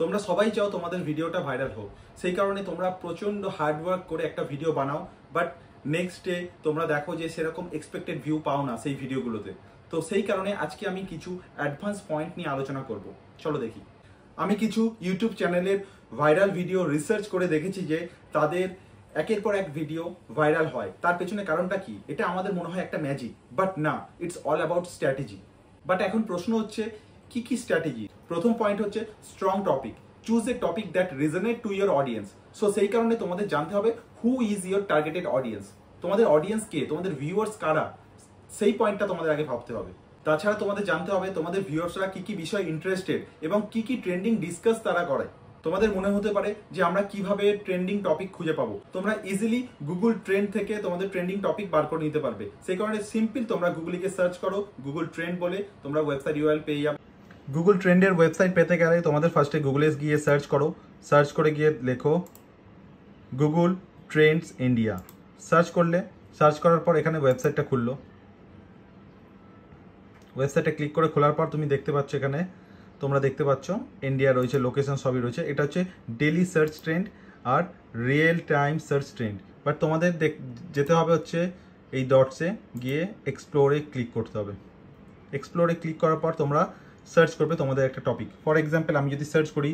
তোমরা সবাই চাও তোমাদের ভিডিওটা ভাইরাল হোক, সেই কারণে তোমরা প্রচন্ড হার্ডওয়ার্ক করে একটা ভিডিও বানাও, বাট নেক্সট ডে তোমরা দেখো যে সেরকম এক্সপেক্টেড ভিউ পাও না সেই ভিডিওগুলোতে। তো সেই কারণে আজকে আমি কিছু অ্যাডভান্স পয়েন্ট নিয়ে আলোচনা করব। চলো দেখি। আমি কিছু ইউটিউব চ্যানেলের ভাইরাল ভিডিও রিসার্চ করে দেখেছি যে তাদের একের পর এক ভিডিও ভাইরাল হয়। তার পেছনে কারণটা কি? এটা আমাদের মনে হয় একটা ম্যাজিক, বাট না, it's all about strategy. But এখন প্রশ্ন হচ্ছে কি কি স্ট্র্যাটেজি? প্রথম পয়েন্ট হচ্ছে strong topic. Choose a topic that resonate to your audience. So সেই কারণে তোমাদের জানতে হবে who is your targeted audience. তোমাদের অডিয়েন্স কে, তোমাদের ভিউয়ার্স কারা, সেই পয়েন্টটা তোমাদের আগে ভাবতে হবে। তাছাড়া তোমাদের জানতে হবে তোমাদের ভিউয়ার্সরা কি কি বিষয় ইন্টারেস্টেড এবং কি কি ট্রেন্ডিং ডিসকাস তারা করে। তোমাদের মনে হতে পারে যে আমরা কিভাবে ট্রেন্ডিং টপিক খুঁজে পাবো। তোমরা ইজিলি গুগল ট্রেন্ড থেকে তোমাদের ট্রেন্ডিং টপিক বার করে নিতে পারবে। সেই কারণে সিম্পল তোমরা গুগলে গিয়ে সার্চ করো গুগল ট্রেন্ড বলে, তোমরা ওয়েবসাইট ইউআরএল পেয়ে যাবে। গুগল ট্রেন্ডের ওয়েবসাইট পেতে গেলে তোমাদের ফার্স্টে গুগলে গিয়ে সার্চ করো। সার্চ করে গিয়ে লেখো গুগল ট্রেন্ডস ইন্ডিয়া। সার্চ করলে, সার্চ করার পর এখানে ওয়েবসাইটটা খুললো। ওয়েবসাইটে ক্লিক করে খোলার পর তুমি দেখতে পাচ্ছ, এখানে তোমরা দেখতে পাচ্ছ ইন্ডিয়া রয়েছে, লোকেশন সবই রয়েছে। এটা হচ্ছে ডেলি সার্চ ট্রেন্ড আর real time search trend. But তোমাদের যেতে হবে হচ্ছে এই ডটসে গিয়ে এক্সপ্লোরে ক্লিক করতে হবে। এক্সপ্লোরে ক্লিক করার পর তোমরা সার্চ করবে তোমাদের একটা টপিক। ফর এক্সাম্পল আমি যদি সার্চ করি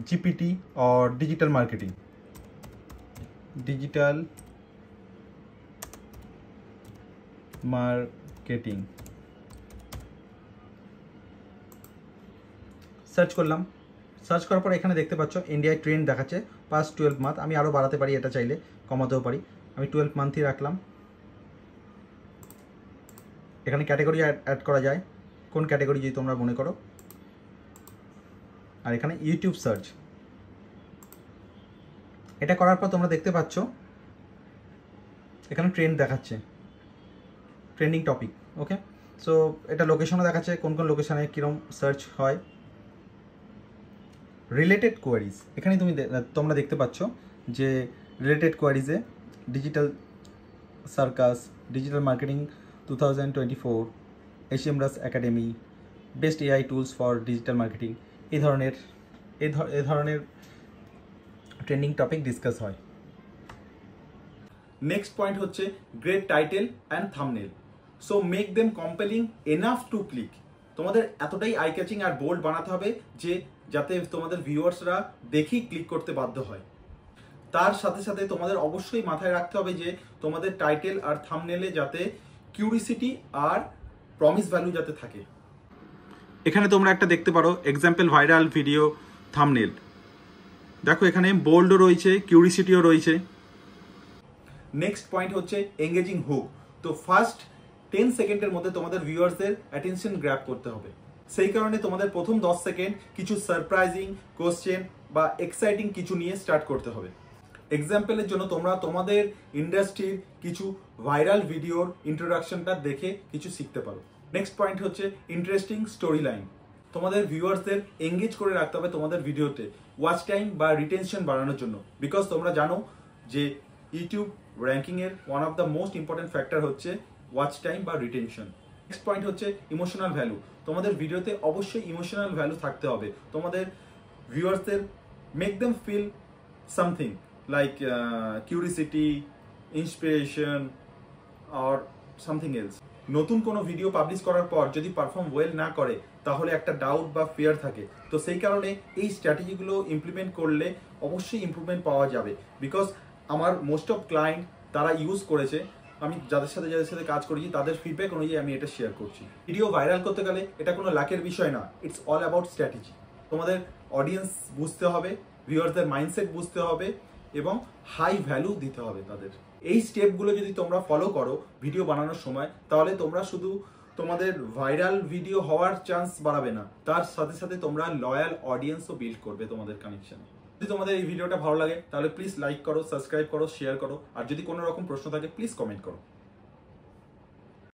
GPT or digital marketing, digital marketing search করলাম। সার্চ করার পর এখানে দেখতে পাচ্ছ ইন্ডিয়ায় ট্রেন্ড দেখাচ্ছে পাস্ট 12 মান্থ। আমি আরও বাড়াতে পারি, এটা চাইলে কমাতেও পারি। আমি 12 মান্থই রাখলাম। এখানে ক্যাটাগরি অ্যাড করা যায়, কোন ক্যাটাগরি যদি তোমরা মনে করো। আর এখানে ইউটিউব সার্চ। এটা করার পর তোমরা দেখতে পাচ্ছ এখানে ট্রেন্ড দেখাচ্ছে, ট্রেন্ডিং টপিক। ওকে, সো এটা লোকেশনও দেখাচ্ছে কোন কোন লোকেশনে কীরকম সার্চ হয়। রিলেটেড কোয়ারিজ, এখানে তোমরা দেখতে পাচ্ছ যে রিলেটেড কোয়ারিজে digital circus, digital marketing 2024, HMRS academy, best AI tools for digital marketing, এই ধরনের ট্রেন্ডিং টপিক ডিসকাস হয়। নেক্সট পয়েন্ট হচ্ছে great title and thumbnail. So make them compelling enough to click. তোমাদের এতটাই আই ক্যাচিং আর bold বানাতে হবে যে যাতে তোমাদের ভিউয়ার্সরা দেখেই ক্লিক করতে বাধ্য হয়। তার সাথে সাথে তোমাদের অবশ্যই মাথায় রাখতে হবে যে তোমাদের টাইটেল আর থাম্বনেলে যাতে কিউরিসিটি আর প্রমিস ভ্যালু যাতে থাকে। এখানে তোমরা একটা দেখতে পারো এক্সাম্পল ভাইরাল ভিডিও থাম্বনেল। দেখো এখানে বোল্ডও রয়েছে, কিউরিসিটিও রয়েছে। নেক্সট পয়েন্ট হচ্ছে এঙ্গেজিং হুক। তো ফার্স্ট 10 সেকেন্ডের মধ্যে তোমাদের ভিউয়ার্সদের অ্যাটেনশন গ্র্যাব করতে হবে। সেই কারণে তোমাদের প্রথম 10 সেকেন্ড কিছু সারপ্রাইজিং কোশ্চেন বা এক্সাইটিং কিছু নিয়ে স্টার্ট করতে হবে। এক্সাম্পলের জন্য তোমরা তোমাদের ইন্ডাস্ট্রির কিছু ভাইরাল ভিডিওর ইন্ট্রোডাকশনটা দেখে কিছু শিখতে পারো। নেক্সট পয়েন্ট হচ্ছে ইন্টারেস্টিং স্টোরি লাইন। তোমাদের ভিউয়ার্সদের এঙ্গেজ করে রাখতে হবে তোমাদের ভিডিওতে ওয়াচ টাইম বা রিটেনশন বাড়ানোর জন্য। বিকজ তোমরা জানো যে ইউটিউব র্যাঙ্কিংয়ের one of the most important factor হচ্ছে ওয়াচ টাইম বা রিটেনশন। নেক্সট পয়েন্ট হচ্ছে ইমোশনাল ভ্যালু। তোমাদের ভিডিওতে অবশ্যই ইমোশনাল ভ্যালু থাকতে হবে। তোমাদের ভিউয়ার্সদের make them feel something like curiosity, inspiration or something else. নতুন কোনো ভিডিও পাবলিশ করার পর যদি পারফর্ম ওয়েল না করে তাহলে একটা ডাউট বা ফিয়ার থাকে। তো সেই কারণে এই স্ট্র্যাটেজিগুলো ইমপ্লিমেন্ট করলে অবশ্যই ইমপ্রুভমেন্ট পাওয়া যাবে। বিকজ আমার মোস্ট অফ ক্লায়েন্ট তারা ইউজ করেছে, আমি যাদের সাথে কাজ করেছি তাদের ফিডব্যাক অনুযায়ী আমি এটা শেয়ার করছি। ভিডিও ভাইরাল করতে গেলে এটা কোনো লাকের বিষয় না, ইটস অল অ্যাবাউট স্ট্র্যাটেজি। তোমাদের অডিয়েন্স বুঝতে হবে, ভিউয়ার্সদের মাইন্ডসেট বুঝতে হবে এবং হাই ভ্যালু দিতে হবে তাদের। এই স্টেপগুলো যদি তোমরা ফলো করো ভিডিও বানানোর সময়, তাহলে তোমরা শুধু তোমাদের ভাইরাল ভিডিও হওয়ার চান্স বাড়াবে না, তার সাথে সাথে তোমরা লয়াল অডিয়েন্সও বিল্ড করবে তোমাদের কানেকশন। যদি তোমাদের এই ভিডিওটা ভালো লাগে তাহলে প্লিজ লাইক করো, সাবস্ক্রাইব করো, শেয়ার করো। আর যদি কোনো রকম প্রশ্ন থাকে প্লিজ কমেন্ট করো।